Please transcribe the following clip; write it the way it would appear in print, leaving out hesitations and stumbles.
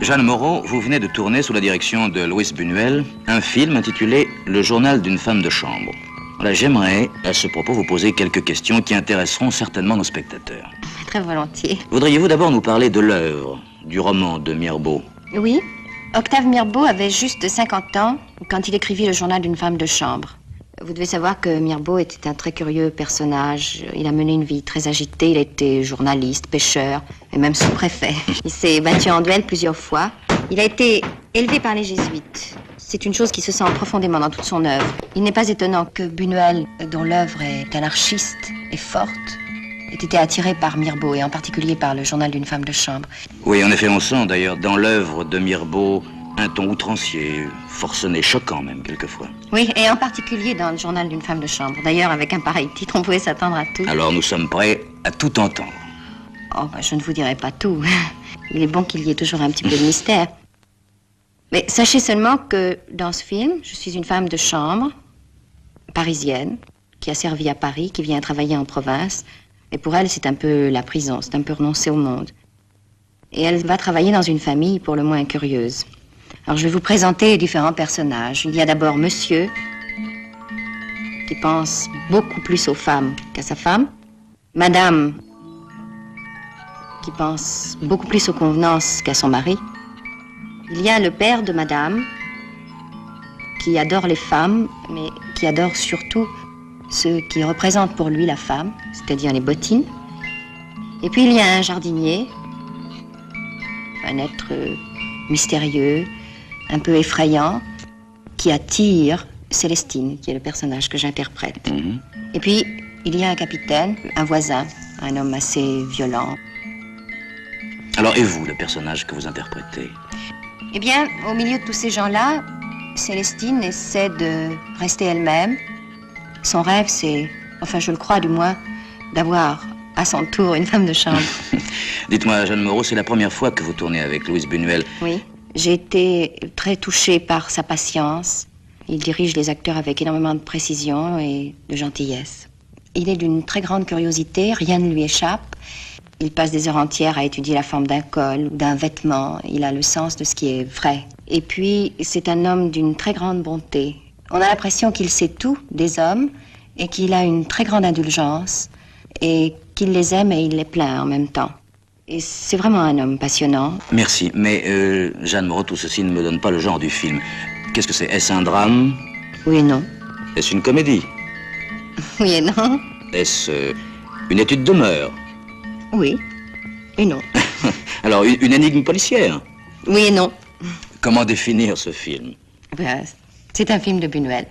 Jeanne Moreau, vous venez de tourner sous la direction de Luis Buñuel un film intitulé Le journal d'une femme de chambre. Voilà, j'aimerais, à ce propos, vous poser quelques questions qui intéresseront certainement nos spectateurs. Très volontiers. Voudriez-vous d'abord nous parler de l'œuvre, du roman de Mirbeau? Oui. Octave Mirbeau avait juste 50 ans quand il écrivit Le journal d'une femme de chambre. Vous devez savoir que Mirbeau était un très curieux personnage. Il a mené une vie très agitée. Il a été journaliste, pêcheur et même sous-préfet. Il s'est battu en duel plusieurs fois. Il a été élevé par les jésuites. C'est une chose qui se sent profondément dans toute son œuvre. Il n'est pas étonnant que Buñuel, dont l'œuvre est anarchiste et forte, ait été attiré par Mirbeau et en particulier par Le journal d'une femme de chambre. Oui, en effet, on sent d'ailleurs dans l'œuvre de Mirbeau un ton outrancier, forcené, choquant même quelquefois. Oui, et en particulier dans Le journal d'une femme de chambre. D'ailleurs, avec un pareil titre, on pouvait s'attendre à tout. Alors nous sommes prêts à tout entendre. Oh, je ne vous dirai pas tout. Il est bon qu'il y ait toujours un petit peu de mystère. Mais sachez seulement que dans ce film, je suis une femme de chambre, parisienne, qui a servi à Paris, qui vient travailler en province. Et pour elle, c'est un peu la prison, c'est un peu renoncer au monde. Et elle va travailler dans une famille pour le moins curieuse. Alors je vais vous présenter différents personnages. Il y a d'abord Monsieur, qui pense beaucoup plus aux femmes qu'à sa femme. Madame, qui pense beaucoup plus aux convenances qu'à son mari. Il y a le père de Madame, qui adore les femmes, mais qui adore surtout ceux qui représentent pour lui la femme, c'est-à-dire les bottines. Et puis il y a un jardinier, un être mystérieux, un peu effrayant, qui attire Célestine, qui est le personnage que j'interprète. Et puis, il y a un capitaine, un voisin, un homme assez violent. Alors, et vous, le personnage que vous interprétez? Eh bien, au milieu de tous ces gens-là, Célestine essaie de rester elle-même. Son rêve, c'est, enfin je le crois du moins, d'avoir à son tour une femme de chambre. Dites-moi, Jeanne Moreau, c'est la première fois que vous tournez avec Luis Buñuel. Oui. J'ai été très touchée par sa patience. Il dirige les acteurs avec énormément de précision et de gentillesse. Il est d'une très grande curiosité, rien ne lui échappe. Il passe des heures entières à étudier la forme d'un col ou d'un vêtement. Il a le sens de ce qui est vrai. Et puis, c'est un homme d'une très grande bonté. On a l'impression qu'il sait tout des hommes et qu'il a une très grande indulgence et qu'il les aime et il les plaint en même temps. Et c'est vraiment un homme passionnant. Merci, mais Jeanne Moreau, tout ceci ne me donne pas le genre du film. Qu'est-ce que c'est? Est-ce un drame? Oui et non. Est-ce une comédie? Oui et non. Est-ce une étude de mœurs? Oui et non. Alors, une énigme policière? Oui et non. Comment définir ce film? Ben, c'est un film de Buñuel.